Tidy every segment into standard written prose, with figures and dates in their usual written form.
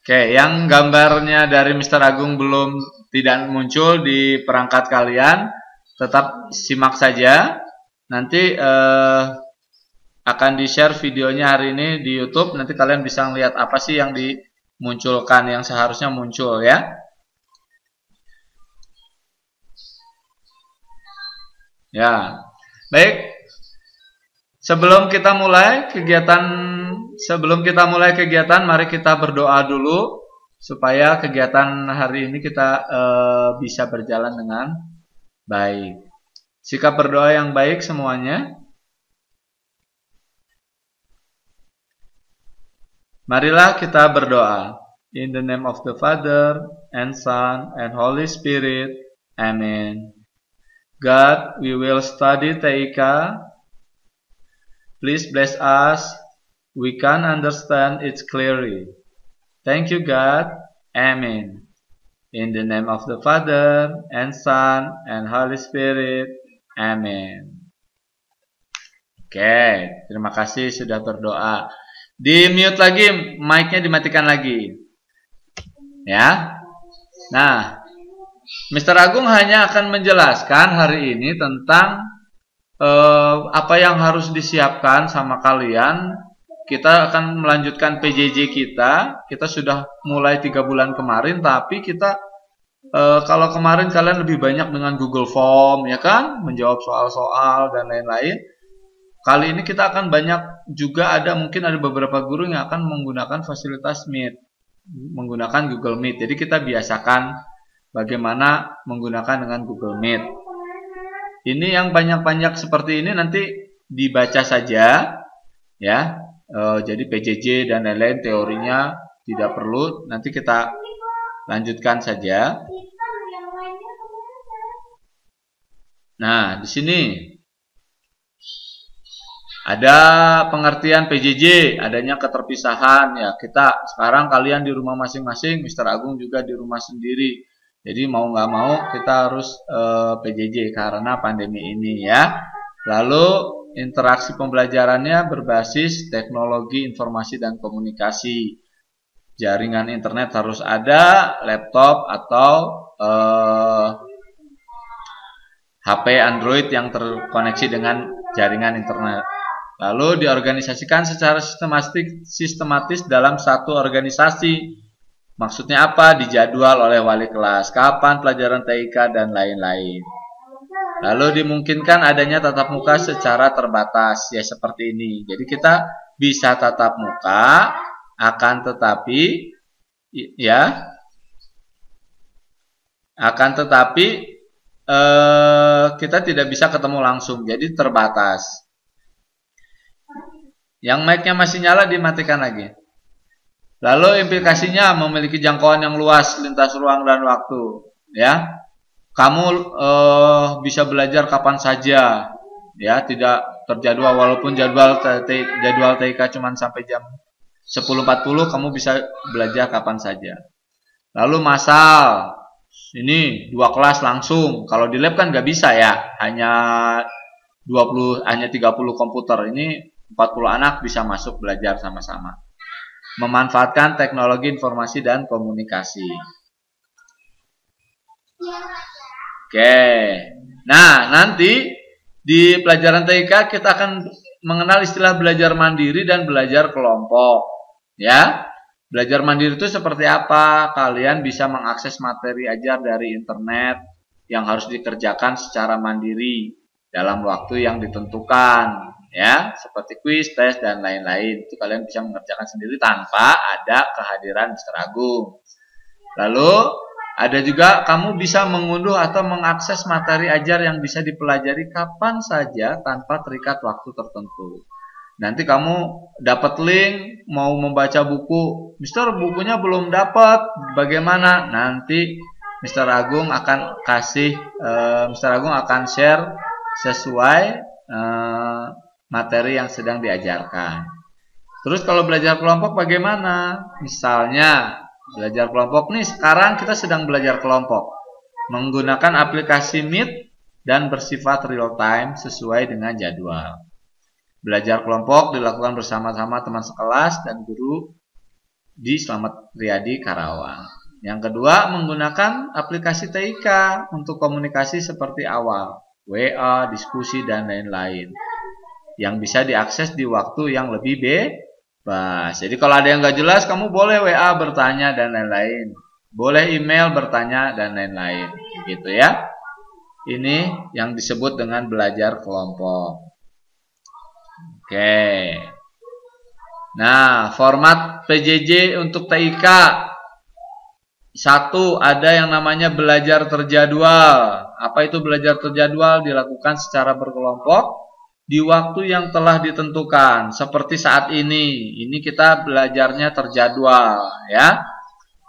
Oke, yang gambarnya dari Mr. Agung belum tidak muncul di perangkat kalian, tetap simak saja. Nanti akan di-share videonya hari ini di YouTube. Nanti kalian bisa lihat apa sih yang dimunculkan, yang seharusnya muncul ya. Ya, baik. Sebelum kita mulai kegiatan, mari kita berdoa dulu supaya kegiatan hari ini kita bisa berjalan dengan baik. Sikap berdoa yang baik semuanya. Marilah kita berdoa. In the name of the Father, and Son, and Holy Spirit. Amen. God, we will study TIK. Please bless us. We can understand it clearly. Thank you, God. Amen. In the name of the Father, and Son, and Holy Spirit. Amen. Oke, terima kasih sudah berdoa. Di mute lagi, mic-nya dimatikan lagi. Ya. Nah, Mr. Agung hanya akan menjelaskan hari ini tentang apa yang harus disiapkan sama kalian. Kita akan melanjutkan PJJ kita. Kita sudah mulai 3 bulan kemarin, tapi kita kalau kemarin kalian lebih banyak dengan Google Form, ya kan, menjawab soal-soal dan lain-lain. Kali ini kita akan banyak juga mungkin ada beberapa guru yang akan menggunakan fasilitas Meet, menggunakan Google Meet. Jadi kita biasakan bagaimana menggunakan dengan Google Meet. Ini yang banyak-banyak seperti ini nanti dibaca saja ya. Jadi PJJ dan lain-lain teorinya tidak perlu, nanti kita lanjutkan saja. Nah, di sini ada pengertian PJJ, adanya keterpisahan ya. Kita sekarang kalian di rumah masing-masing, Mr. Agung juga di rumah sendiri. Jadi mau nggak mau kita harus PJJ karena pandemi ini ya. Lalu interaksi pembelajarannya berbasis teknologi informasi dan komunikasi. Jaringan internet harus ada, laptop atau HP Android yang terkoneksi dengan jaringan internet. Lalu diorganisasikan secara sistematis dalam satu organisasi. Maksudnya apa? Dijadwal oleh wali kelas, kapan pelajaran TIK dan lain-lain. Lalu dimungkinkan adanya tatap muka secara terbatas, ya seperti ini. Jadi kita bisa tatap muka, akan tetapi kita tidak bisa ketemu langsung, jadi terbatas. Yang mic-nya masih nyala dimatikan lagi. Lalu implikasinya memiliki jangkauan yang luas lintas ruang dan waktu, ya. Kamu bisa belajar kapan saja, ya, tidak terjadwal. Walaupun jadwal TIK cuma sampai jam 10.40, kamu bisa belajar kapan saja. Lalu massal, ini 2 kelas langsung. Kalau di lab kan nggak bisa ya, hanya 30 komputer. Ini 40 anak bisa masuk belajar sama-sama. Memanfaatkan teknologi informasi dan komunikasi. Oke. Nah, nanti di pelajaran TIK kita akan mengenal istilah belajar mandiri dan belajar kelompok. Ya. Belajar mandiri itu seperti apa? Kalian bisa mengakses materi ajar dari internet yang harus dikerjakan secara mandiri dalam waktu yang ditentukan. Ya, seperti kuis, tes, dan lain-lain. Itu kalian bisa mengerjakan sendiri tanpa ada kehadiran Mr. Agung. Lalu, ada juga kamu bisa mengunduh atau mengakses materi ajar yang bisa dipelajari kapan saja tanpa terikat waktu tertentu. Nanti kamu dapat link, mau membaca buku. Mister, bukunya belum dapat. Bagaimana? Nanti Mr. Agung akan share sesuai materi yang sedang diajarkan. Terus kalau belajar kelompok bagaimana? Misalnya belajar kelompok nih, sekarang kita sedang belajar kelompok menggunakan aplikasi Meet dan bersifat real time sesuai dengan jadwal. Belajar kelompok dilakukan bersama-sama teman sekelas dan guru di Slamet Riyadi Karawang. Yang kedua, menggunakan aplikasi TIK untuk komunikasi seperti awal, WA, diskusi, dan lain-lain, yang bisa diakses di waktu yang lebih bebas. Jadi kalau ada yang nggak jelas, kamu boleh WA bertanya dan lain-lain, boleh email bertanya dan lain-lain, gitu ya. Ini yang disebut dengan belajar kelompok. Oke. Nah, format PJJ untuk TIK. Satu, ada yang namanya belajar terjadwal. Apa itu belajar terjadwal? Dilakukan secara berkelompok di waktu yang telah ditentukan. Seperti saat ini. Ini kita belajarnya terjadwal, ya.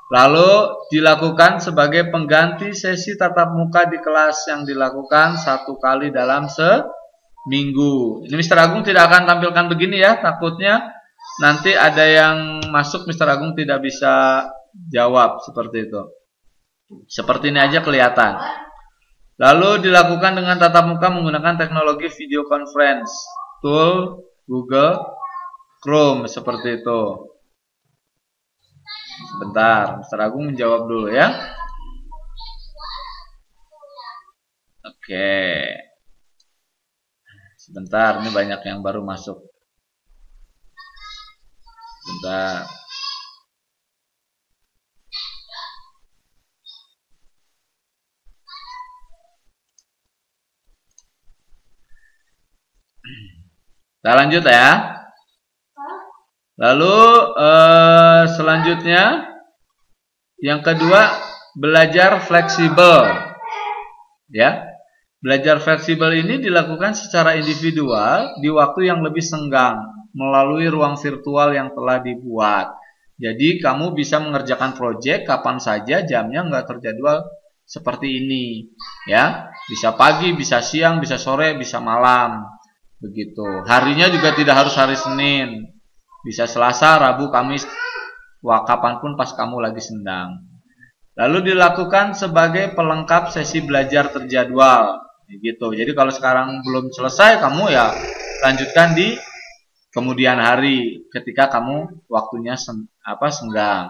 Lalu dilakukan sebagai pengganti sesi tatap muka di kelas yang dilakukan 1 kali dalam seminggu. Ini Mr. Agung tidak akan tampilkan begini ya, takutnya nanti ada yang masuk Mr. Agung tidak bisa jawab seperti itu. Seperti ini aja kelihatan. Lalu dilakukan dengan tatap muka menggunakan teknologi video conference, tool Google Chrome seperti itu. Sebentar, Mr. Agung menjawab dulu ya. Oke. Sebentar, ini banyak yang baru masuk. Sebentar. Kita lanjut ya. Lalu selanjutnya yang kedua, belajar fleksibel. Ya. Belajar fleksibel ini dilakukan secara individual di waktu yang lebih senggang melalui ruang virtual yang telah dibuat. Jadi kamu bisa mengerjakan proyek kapan saja, jamnya nggak terjadwal seperti ini, ya. Bisa pagi, bisa siang, bisa sore, bisa malam, begitu. Harinya juga tidak harus hari Senin, bisa Selasa, Rabu, Kamis, kapanpun pas kamu lagi sendang. Lalu dilakukan sebagai pelengkap sesi belajar terjadwal. Gitu. Jadi kalau sekarang belum selesai, kamu ya lanjutkan di kemudian hari ketika kamu waktunya senggang.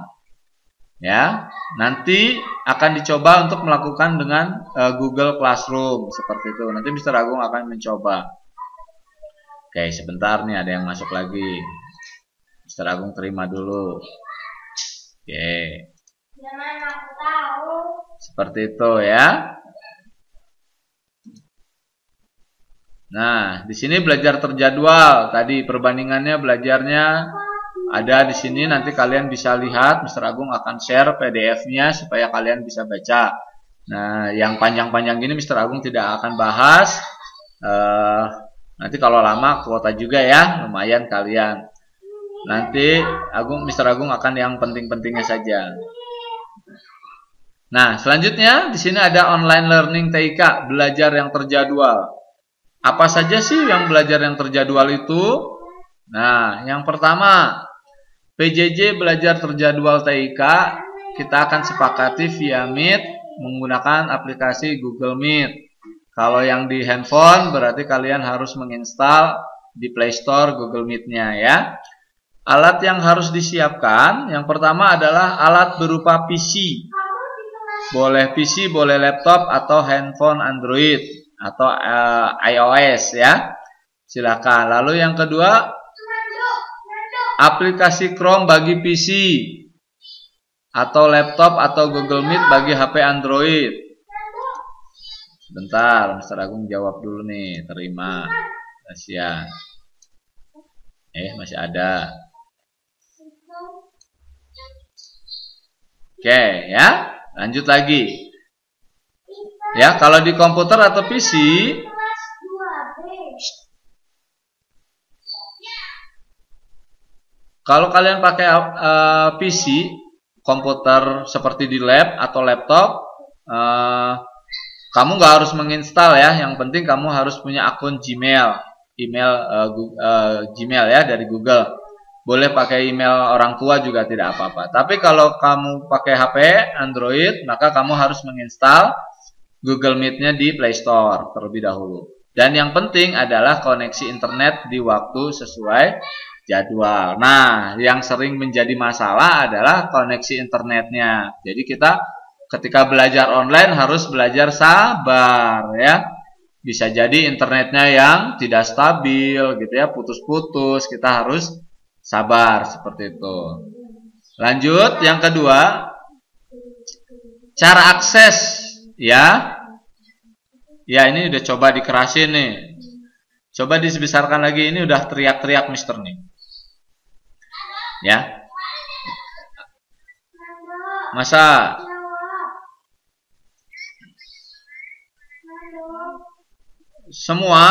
Ya, nanti akan dicoba untuk melakukan dengan Google Classroom seperti itu. Nanti Mr. Agung akan mencoba. Oke, sebentar nih ada yang masuk lagi. Mr. Agung terima dulu. Oke. Seperti itu ya. Nah, di sini belajar terjadwal. Tadi perbandingannya belajarnya ada di sini. Nanti kalian bisa lihat. Mr. Agung akan share PDF-nya supaya kalian bisa baca. Nah, yang panjang-panjang gini Mr. Agung tidak akan bahas. Nanti kalau lama kuota juga ya, lumayan kalian. Nanti Mr. Agung akan yang penting-pentingnya saja. Nah, selanjutnya di sini ada online learning TIK, belajar yang terjadwal. Apa saja sih yang belajar yang terjadwal itu? Nah, yang pertama, PJJ belajar terjadwal TIK, kita akan sepakati via Meet menggunakan aplikasi Google Meet. Kalau yang di handphone berarti kalian harus menginstal di Play Store Google Meet-nya ya. Alat yang harus disiapkan, yang pertama adalah alat berupa PC. Boleh PC, boleh laptop atau handphone Android atau iOS ya. Silakan. Lalu yang kedua, aplikasi Chrome bagi PC atau laptop atau Google Meet bagi HP Android. Sebentar, Mr. Agung jawab dulu nih. Terima. Kasihan. Masih ada. Oke, ya. Lanjut lagi. Ya, kalau di komputer atau PC, kalau kalian pakai PC, komputer seperti di lab atau laptop, kamu nggak harus menginstal ya. Yang penting kamu harus punya akun Gmail, Gmail ya dari Google. Boleh pakai email orang tua juga tidak apa-apa. Tapi kalau kamu pakai HP Android, maka kamu harus menginstal Google Meet-nya di Play Store terlebih dahulu. Dan yang penting adalah koneksi internet di waktu sesuai jadwal. Nah, yang sering menjadi masalah adalah koneksi internetnya. Jadi kita ketika belajar online harus belajar sabar ya. Bisa jadi internetnya yang tidak stabil gitu ya, putus-putus. Kita harus sabar seperti itu. Lanjut, yang kedua, cara akses ya. Ya, ini udah coba dikerasin nih. Coba dibesarkan lagi, ini udah teriak-teriak Mister nih. Ya. Masa semua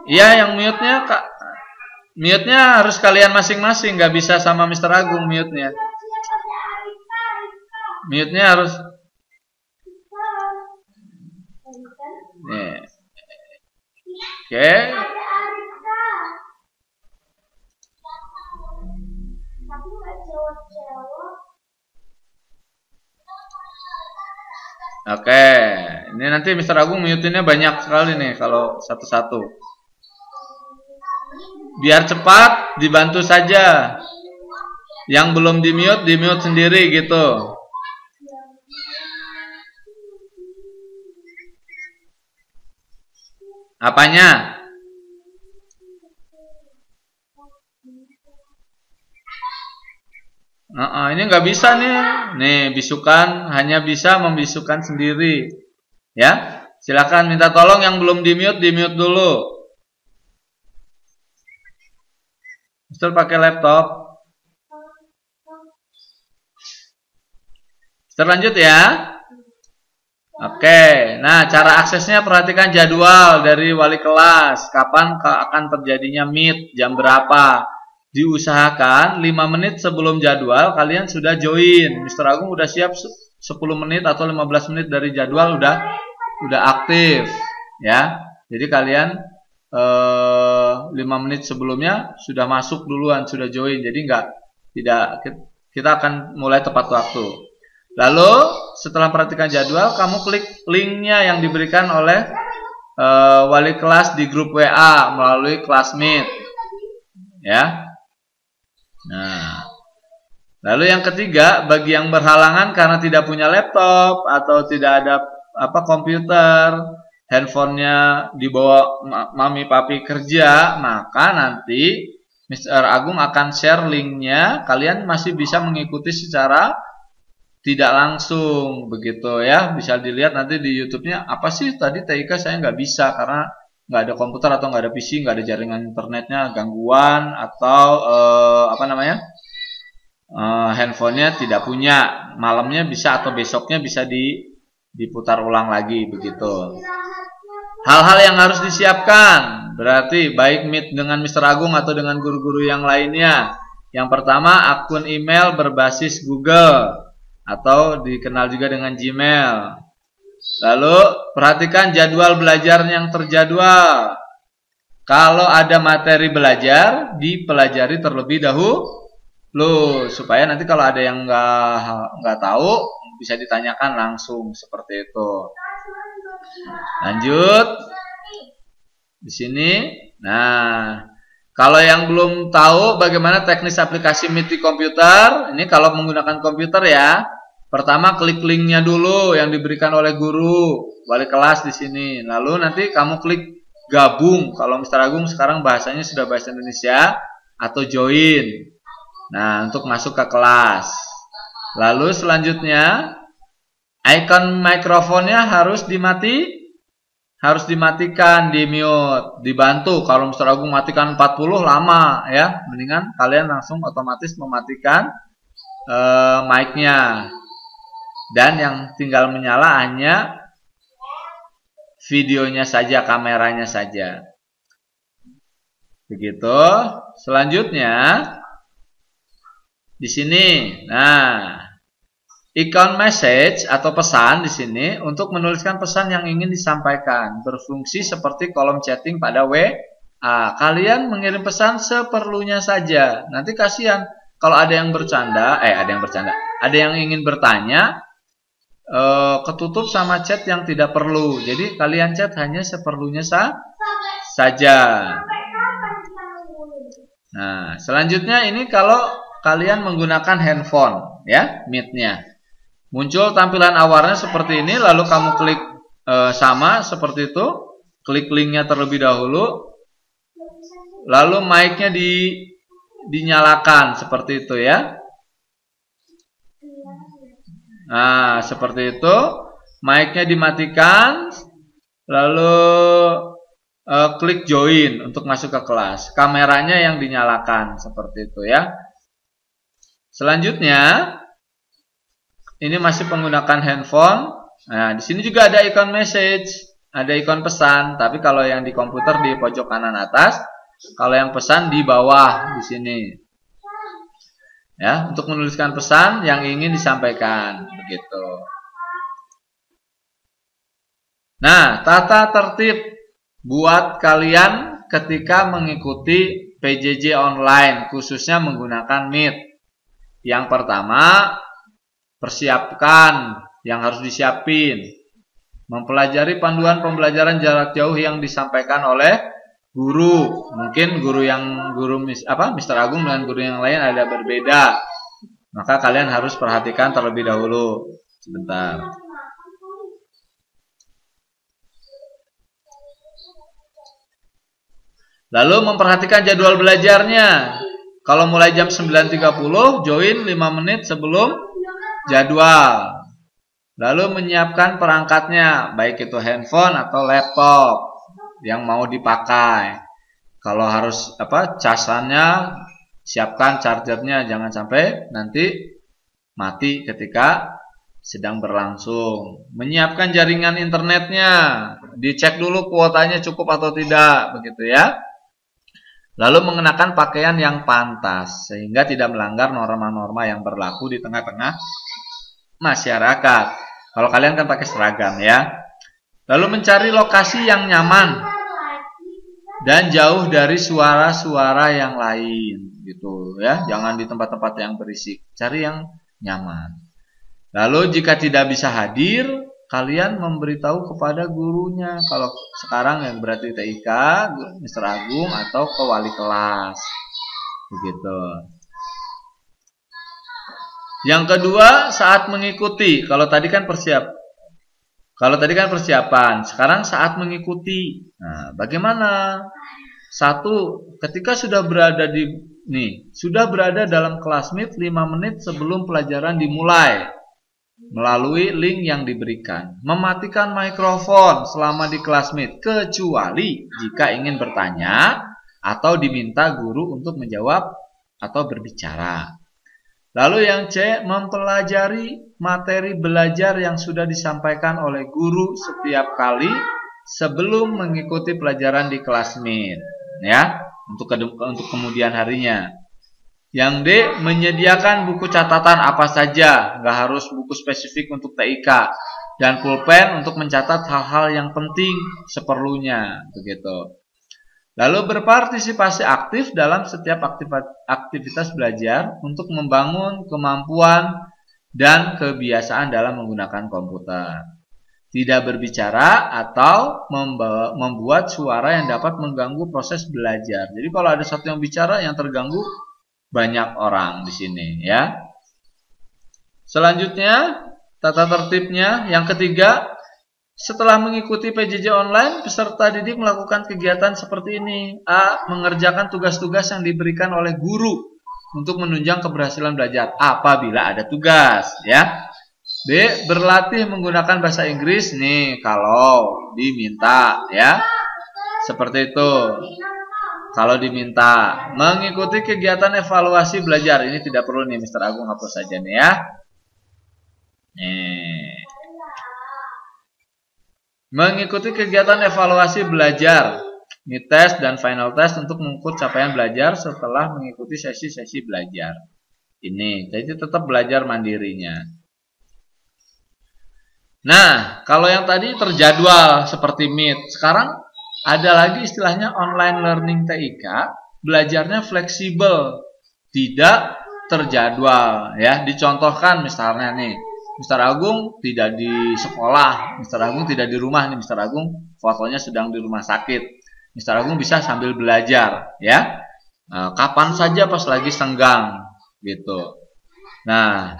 iya, yang mute-nya Kak. Mute-nya harus kalian masing-masing, nggak bisa sama Mister Agung mute-nya. Mute-nya harus nih. Oke. Oke, ini nanti Mister Agung mute-nya banyak sekali nih kalau satu-satu. Biar cepat, dibantu saja. Yang belum di mute sendiri gitu. Apanya? Ini nggak bisa nih. Nih, bisukan hanya bisa membisukan sendiri. Ya, silakan minta tolong yang belum di mute dulu. Mister pakai laptop. Mister lanjut ya. Oke, nah cara aksesnya perhatikan jadwal dari wali kelas. Kapan akan terjadinya meet, jam berapa. Diusahakan 5 menit sebelum jadwal kalian sudah join. Mister Agung udah siap 10 menit atau 15 menit dari jadwal udah aktif ya. Jadi kalian 5 menit sebelumnya sudah masuk duluan, sudah join. Jadi kita akan mulai tepat waktu. Lalu setelah perhatikan jadwal, kamu klik linknya yang diberikan oleh wali kelas di grup WA melalui Classmeet ya. Nah, lalu yang ketiga, bagi yang berhalangan karena tidak punya laptop atau tidak ada komputer, handphonenya dibawa mami papi kerja, maka nanti Mr. Agung akan share linknya. Kalian masih bisa mengikuti secara tidak langsung begitu ya. Bisa dilihat nanti di YouTube-nya. Apa sih tadi TIK saya nggak bisa karena nggak ada komputer atau nggak ada PC, nggak ada jaringan internetnya, gangguan atau handphonenya tidak punya. Malamnya bisa atau besoknya bisa diputar ulang lagi begitu. Hal-hal yang harus disiapkan berarti baik Meet dengan Mister Agung atau dengan guru-guru yang lainnya. Yang pertama, akun email berbasis Google atau dikenal juga dengan Gmail. Lalu perhatikan jadwal belajar yang terjadwal. Kalau ada materi belajar, dipelajari terlebih dahulu supaya nanti kalau ada yang nggak tahu bisa ditanyakan langsung seperti itu. Lanjut di sini. Nah, kalau yang belum tahu bagaimana teknis aplikasi Meet di komputer, ini kalau menggunakan komputer ya. Pertama klik linknya dulu yang diberikan oleh guru, wali kelas di sini. Lalu nanti kamu klik gabung. Kalau Mister Agung sekarang bahasanya sudah bahasa Indonesia atau join. Nah, untuk masuk ke kelas. Lalu selanjutnya icon mikrofonnya harus dimatikan, di mute, dibantu. Kalau Mister Agung matikan 40 lama ya. Mendingan kalian langsung otomatis mematikan mic-nya. Dan yang tinggal menyala hanya videonya saja, kameranya saja. Begitu. Selanjutnya di sini. Nah, ikon message atau pesan di sini untuk menuliskan pesan yang ingin disampaikan. Berfungsi seperti kolom chatting pada WA. Kalian mengirim pesan seperlunya saja. Nanti kasihan kalau ada yang bercanda, ada yang ingin bertanya, ketutup sama chat yang tidak perlu. Jadi kalian chat hanya seperlunya saja. Nah, selanjutnya ini kalau kalian menggunakan handphone, ya, Meet-nya. Muncul tampilan awalnya seperti ini, lalu kamu klik sama seperti itu, klik linknya terlebih dahulu, lalu mic-nya dinyalakan seperti itu ya. Nah, seperti itu, mic-nya dimatikan, lalu klik join untuk masuk ke kelas. Kameranya yang dinyalakan seperti itu ya. Selanjutnya, ini masih menggunakan handphone. Nah, di sini juga ada ikon message, ada ikon pesan. Tapi kalau yang di komputer di pojok kanan atas, kalau yang pesan di bawah di sini. Ya, untuk menuliskan pesan yang ingin disampaikan, begitu. Nah, tata tertib buat kalian ketika mengikuti PJJ online, khususnya menggunakan Meet. Yang pertama, persiapkan yang harus disiapin. Mempelajari panduan pembelajaran jarak jauh yang disampaikan oleh guru. Mungkin Mr. Agung dengan guru yang lain ada berbeda. Maka kalian harus perhatikan terlebih dahulu. Sebentar. Lalu memperhatikan jadwal belajarnya. Kalau mulai jam 9.30, join 5 menit sebelum jadwal. Lalu menyiapkan perangkatnya, baik itu handphone atau laptop yang mau dipakai. Kalau harus casannya, siapkan chargernya, jangan sampai nanti mati ketika sedang berlangsung. Menyiapkan jaringan internetnya, dicek dulu kuotanya cukup atau tidak, begitu ya. Lalu mengenakan pakaian yang pantas sehingga tidak melanggar norma-norma yang berlaku di tengah-tengah masyarakat. Kalau kalian kan pakai seragam ya. Lalu mencari lokasi yang nyaman dan jauh dari suara-suara yang lain gitu ya. Jangan di tempat-tempat yang berisik, cari yang nyaman. Lalu jika tidak bisa hadir, kalian memberitahu kepada gurunya. Kalau sekarang yang berarti TIK, Mr. Agung atau ke wali kelas. Begitu. Yang kedua, saat mengikuti. Kalau tadi kan persiapan, sekarang saat mengikuti. Nah, bagaimana? Satu, ketika sudah berada dalam kelas Meet 5 menit sebelum pelajaran dimulai, melalui link yang diberikan. Mematikan mikrofon selama di kelas Meet, kecuali jika ingin bertanya atau diminta guru untuk menjawab atau berbicara. Lalu yang C, mempelajari materi belajar yang sudah disampaikan oleh guru setiap kali sebelum mengikuti pelajaran di kelas Meet, ya, untuk kemudian harinya. Yang D, menyediakan buku catatan apa saja, nggak harus buku spesifik untuk TIK, dan pulpen untuk mencatat hal-hal yang penting seperlunya, begitu. Lalu berpartisipasi aktif dalam setiap aktivitas belajar untuk membangun kemampuan dan kebiasaan dalam menggunakan komputer. Tidak berbicara atau membuat suara yang dapat mengganggu proses belajar. Jadi kalau ada satu yang bicara yang terganggu, banyak orang di sini ya. Selanjutnya tata tertibnya yang ketiga, setelah mengikuti PJJ online, peserta didik melakukan kegiatan seperti ini. A, mengerjakan tugas-tugas yang diberikan oleh guru untuk menunjang keberhasilan belajar apabila ada tugas ya. B, berlatih menggunakan bahasa Inggris nih kalau diminta ya. Seperti itu. Kalau diminta, mengikuti kegiatan evaluasi belajar. Ini tidak perlu nih, Mr. Agung hapus saja nih ya. Mengikuti kegiatan evaluasi belajar, mid test dan final test untuk mengukur capaian belajar setelah mengikuti sesi-sesi belajar. Ini, jadi tetap belajar mandirinya. Nah, kalau yang tadi terjadwal seperti Meet, sekarang ada lagi istilahnya online learning TIK, belajarnya fleksibel, tidak terjadwal ya. Dicontohkan misalnya nih, Mr. Agung tidak di sekolah, Mr. Agung tidak di rumah nih, Mr. Agung fotonya sedang di rumah sakit. Mr. Agung bisa sambil belajar ya. Kapan saja pas lagi senggang gitu. Nah,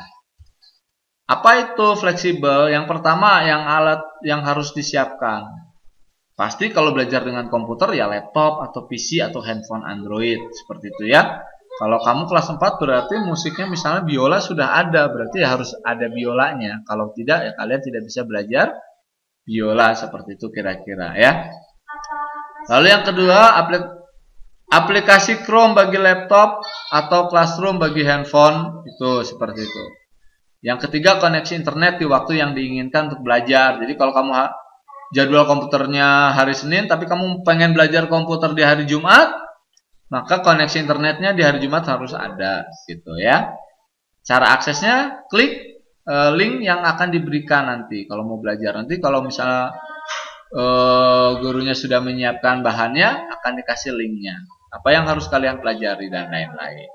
apa itu fleksibel? Yang pertama, yang alat yang harus disiapkan. Pasti kalau belajar dengan komputer ya laptop atau PC atau handphone Android seperti itu ya. Kalau kamu kelas 4 berarti musiknya misalnya biola sudah ada, berarti ya harus ada biolanya. Kalau tidak ya kalian tidak bisa belajar biola seperti itu kira-kira ya. Lalu yang kedua, aplikasi Chrome bagi laptop atau Classroom bagi handphone itu seperti itu. Yang ketiga, koneksi internet di waktu yang diinginkan untuk belajar. Jadi kalau kamu jadwal komputernya hari Senin tapi kamu pengen belajar komputer di hari Jumat, maka koneksi internetnya di hari Jumat harus ada gitu ya. Cara aksesnya klik link yang akan diberikan nanti kalau mau belajar. Nanti kalau misalnya gurunya sudah menyiapkan bahannya, akan dikasih linknya. Apa yang harus kalian pelajari dan lain-lain.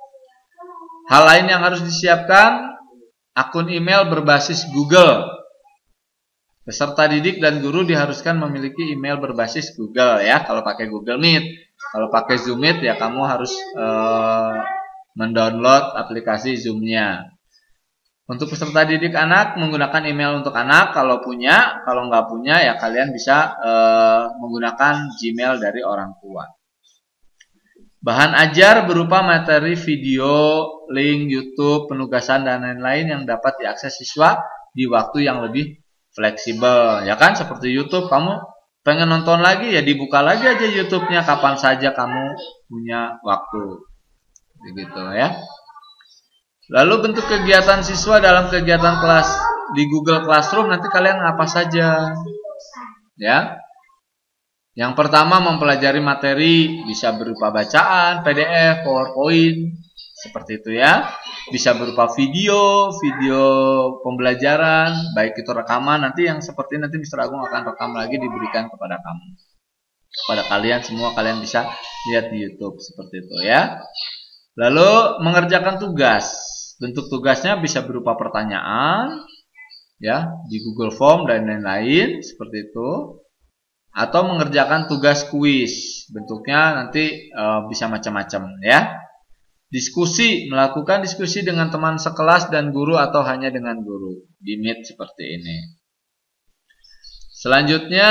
Hal lain yang harus disiapkan, akun email berbasis Google. Peserta didik dan guru diharuskan memiliki email berbasis Google ya. Kalau pakai Google Meet, kalau pakai Zoom Meet ya kamu harus mendownload aplikasi Zoom-nya. Untuk peserta didik anak menggunakan email untuk anak kalau punya, kalau nggak punya ya kalian bisa menggunakan Gmail dari orang tua. Bahan ajar berupa materi video, link YouTube, penugasan dan lain-lain yang dapat diakses siswa di waktu yang lebih fleksibel, ya kan? Seperti YouTube, kamu pengen nonton lagi ya dibuka lagi aja YouTube-nya kapan saja kamu punya waktu, begitu ya. Lalu bentuk kegiatan siswa dalam kegiatan kelas di Google Classroom nanti kalian apa saja, ya? Yang pertama mempelajari materi bisa berupa bacaan, PDF, PowerPoint, seperti itu ya. Bisa berupa video pembelajaran, baik itu rekaman nanti yang seperti nanti Mr. Agung akan rekam lagi diberikan kepada kamu. Kepada kalian semua kalian bisa lihat di YouTube seperti itu ya. Lalu mengerjakan tugas. Bentuk tugasnya bisa berupa pertanyaan ya, di Google Form dan lain-lain seperti itu. Atau mengerjakan tugas kuis, bentuknya nanti bisa macam-macam ya. Diskusi, melakukan diskusi dengan teman sekelas dan guru atau hanya dengan guru di Meet seperti ini. Selanjutnya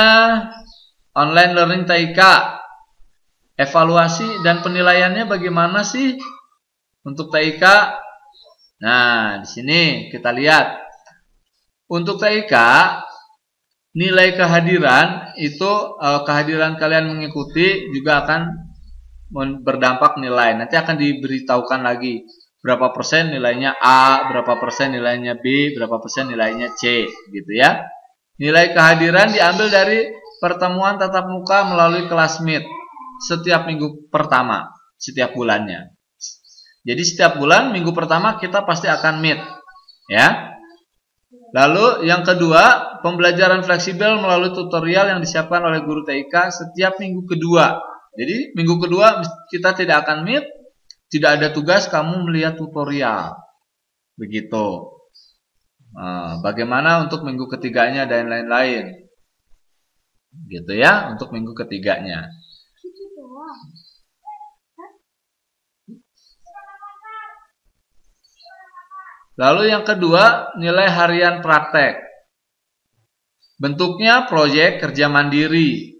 online learning TIK, evaluasi dan penilaiannya bagaimana sih untuk TIK? Nah di sini kita lihat untuk TIK. Nilai kehadiran itu kehadiran kalian mengikuti juga akan berdampak nilai. Nanti akan diberitahukan lagi berapa persen nilainya A, berapa persen nilainya B, berapa persen nilainya C, gitu ya. Nilai kehadiran diambil dari pertemuan tatap muka melalui kelas Meet setiap minggu pertama, setiap bulannya. Jadi setiap bulan minggu pertama kita pasti akan Meet, ya. Lalu yang kedua, pembelajaran fleksibel melalui tutorial yang disiapkan oleh guru TIK setiap minggu kedua. Jadi minggu kedua kita tidak akan Meet, tidak ada tugas, kamu melihat tutorial. Begitu. Bagaimana untuk minggu ketiganya dan lain-lain. Gitu ya, untuk minggu ketiganya. Lalu yang kedua, nilai harian praktek. Bentuknya proyek kerja mandiri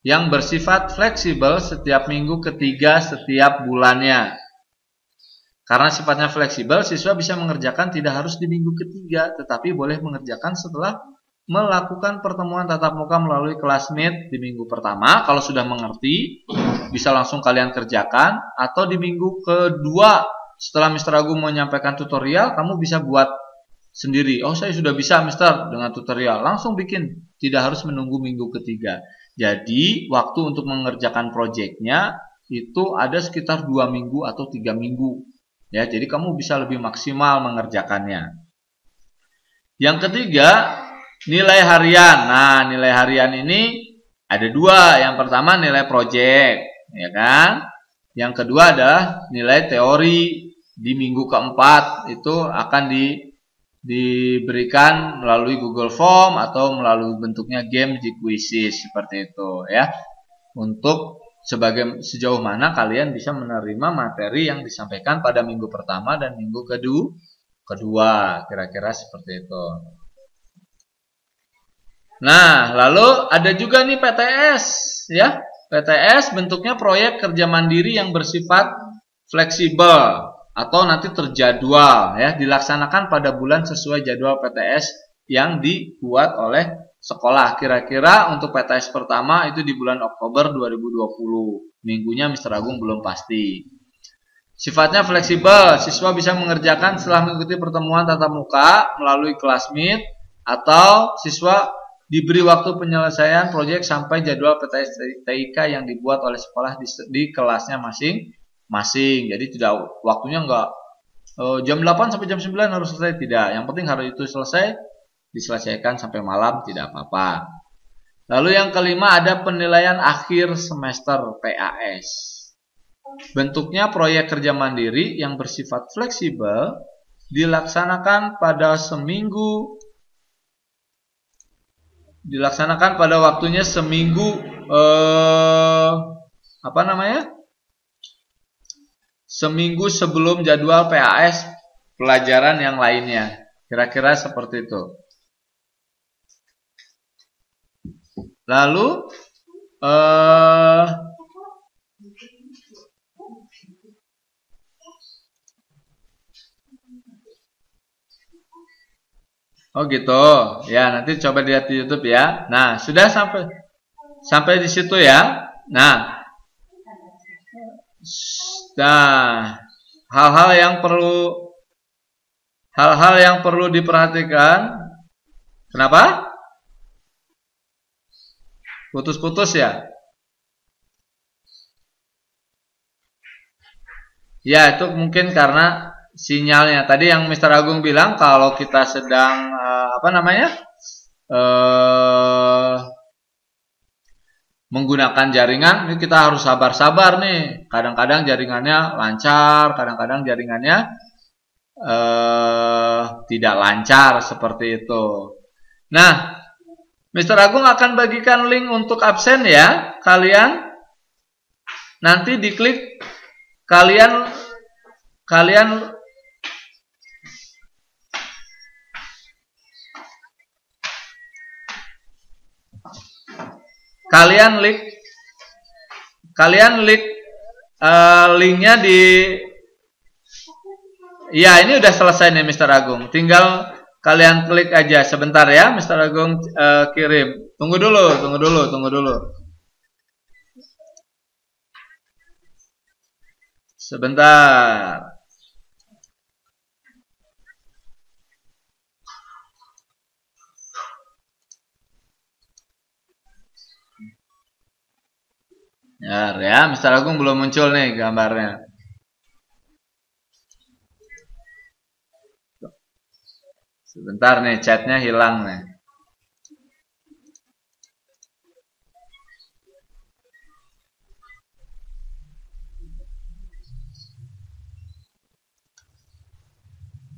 yang bersifat fleksibel setiap minggu ketiga setiap bulannya. Karena sifatnya fleksibel, siswa bisa mengerjakan tidak harus di minggu ketiga, tetapi boleh mengerjakan setelah melakukan pertemuan tatap muka melalui kelas Meet di minggu pertama. Kalau sudah mengerti, bisa langsung kalian kerjakan, atau di minggu kedua setelah Mr. Agung menyampaikan tutorial, kamu bisa buat sendiri. Oh, saya sudah bisa Mr. dengan tutorial. Langsung bikin. Tidak harus menunggu minggu ketiga. Jadi, waktu untuk mengerjakan proyeknya itu ada sekitar 2 minggu atau 3 minggu. Ya, jadi kamu bisa lebih maksimal mengerjakannya. Yang ketiga, nilai harian. Nah, nilai harian ini ada 2. Yang pertama nilai proyek, ya kan? Yang kedua adalah nilai teori. di minggu keempat itu akan diberikan melalui Google Form atau melalui bentuknya game di quizzes seperti itu ya. Untuk sejauh mana kalian bisa menerima materi yang disampaikan pada minggu pertama dan minggu kedua, kira-kira seperti itu. Nah, lalu ada juga nih PTS ya. PTS bentuknya proyek kerja mandiri yang bersifat fleksibel atau nanti terjadwal ya, dilaksanakan pada bulan sesuai jadwal PTS yang dibuat oleh sekolah. Kira-kira untuk PTS pertama itu di bulan Oktober 2020. Minggunya Mr. Agung belum pasti. Sifatnya fleksibel, siswa bisa mengerjakan setelah mengikuti pertemuan tatap muka melalui kelas Meet, atau siswa diberi waktu penyelesaian proyek sampai jadwal PTS TIK yang dibuat oleh sekolah di kelasnya masing-masing. Jadi tidak waktunya enggak jam 8 sampai jam 9 harus selesai, tidak. Yang penting hari itu selesai, diselesaikan sampai malam tidak apa-apa. Lalu yang kelima ada penilaian akhir semester PAS. Bentuknya proyek kerja mandiri yang bersifat fleksibel, dilaksanakan pada waktunya seminggu seminggu sebelum jadwal PAS pelajaran yang lainnya. Kira-kira seperti itu. Lalu oh gitu. Ya, nanti coba lihat di YouTube ya. Nah, sudah sampai di situ ya. Nah, hal-hal yang perlu diperhatikan. Kenapa? Putus-putus ya? Ya, itu mungkin karena sinyalnya. Tadi yang Mr. Agung bilang kalau kita sedang menggunakan jaringan, ini kita harus sabar-sabar nih. Kadang-kadang jaringannya lancar, kadang-kadang jaringannya tidak lancar seperti itu. Nah, Mr. Agung akan bagikan link untuk absen ya. Kalian nanti diklik, kalian linknya di. Ya, ini udah selesai nih Mr. Agung. Tinggal kalian klik aja sebentar ya, Mr. Agung kirim. Tunggu dulu. Sebentar. Ya, Mr. Agung belum muncul nih gambarnya. Sebentar nih, chatnya hilang nih.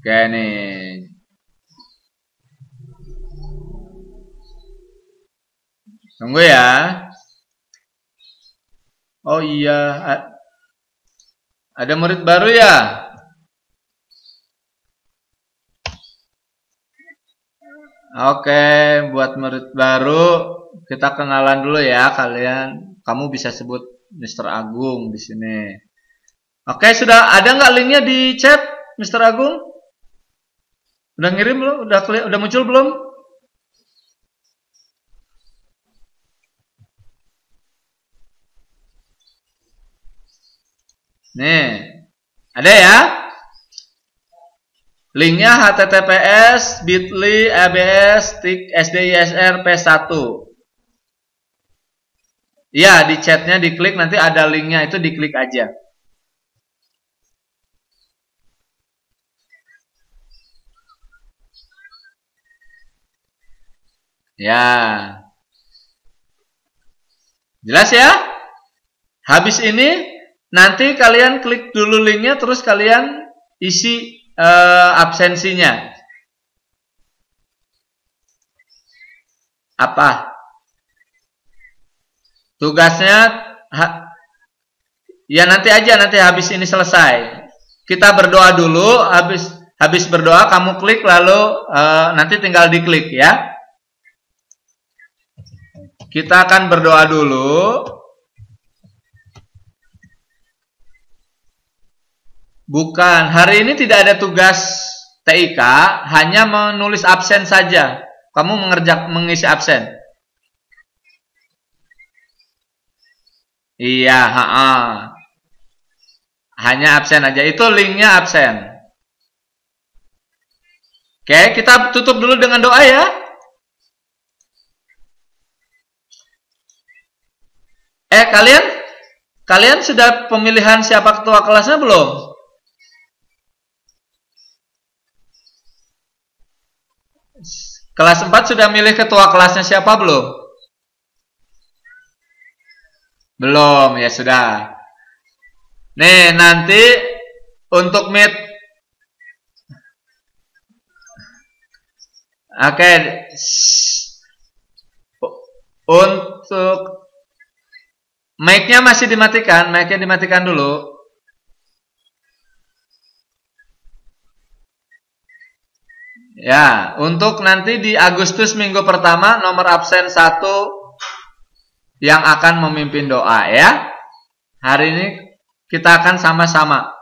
Oke nih. Tunggu ya. Oh iya, ada murid baru ya? Oke, buat murid baru kita kenalan dulu ya kalian. Kamu bisa sebut Mr. Agung di sini. Oke, sudah ada nggak linknya di chat, Mr. Agung? Udah ngirim belum? Udah muncul belum? Nih, ada ya? Linknya https://bit.ly/abs/sdisr/p1. Ya, di chatnya diklik, nanti ada linknya, itu diklik aja. Ya, jelas ya? Habis ini nanti kalian klik dulu linknya, terus kalian isi absensinya. Apa? Tugasnya ya nanti aja, nanti habis ini selesai. Kita berdoa dulu, habis berdoa kamu klik, lalu nanti tinggal diklik ya. Kita akan berdoa dulu. Bukan, hari ini tidak ada tugas TIK, hanya menulis absen saja. Kamu mengisi absen. Iya, hanya absen aja. Itu linknya absen. Oke, kita tutup dulu dengan doa ya. Kalian sudah pemilihan siapa ketua kelasnya belum? Kelas 4 sudah milih ketua kelasnya siapa belum? Belum, ya sudah. Nih, nanti untuk meet. Oke. Untuk mic-nya masih dimatikan, mic-nya dimatikan dulu. Ya, untuk nanti di Agustus minggu pertama nomor absen 1 yang akan memimpin doa ya. Hari ini kita akan sama-sama.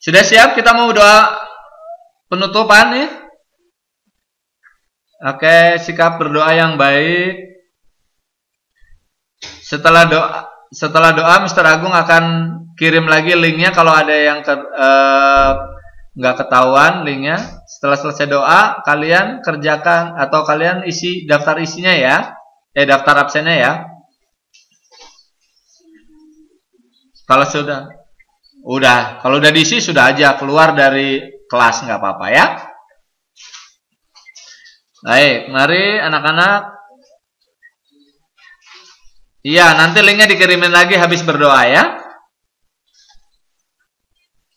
Sudah siap? Kita mau doa penutupan nih. Oke, sikap berdoa yang baik. Setelah doa Mr. Agung akan kirim lagi linknya kalau ada yang nggak ketahuan linknya. Setelah selesai doa, kalian kerjakan atau kalian isi daftar isinya ya. Daftar absennya ya. Kalau kalau udah diisi sudah aja keluar dari kelas, nggak apa-apa ya. Baik, mari anak-anak. Iya, nanti linknya dikirimin lagi habis berdoa ya.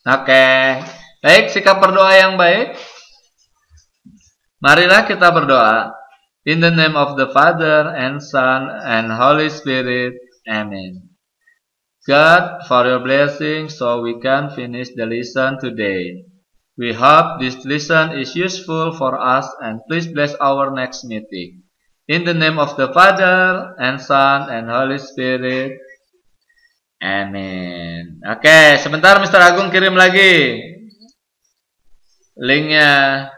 Oke. Baik, sikap berdoa yang baik. Marilah kita berdoa. In the name of the Father and Son and Holy Spirit. Amen. God, for your blessing so we can finish the lesson today. We hope this lesson is useful for us and please bless our next meeting. In the name of the Father and Son and Holy Spirit. Amen. Oke, sebentar Mr. Agung kirim lagi linknya.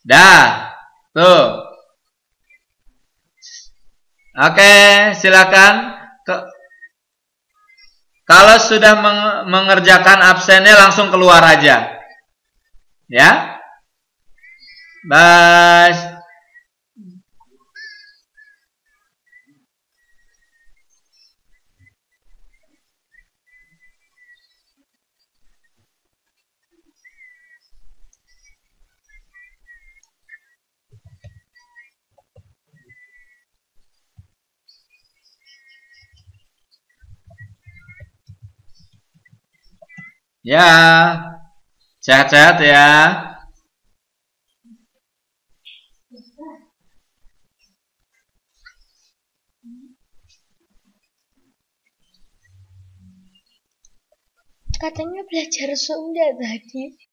Dah, tuh. Oke, silakan. Kalau sudah mengerjakan absennya langsung keluar aja. Ya. Bye. Ya, sehat-sehat ya. Katanya belajar Sunda tadi.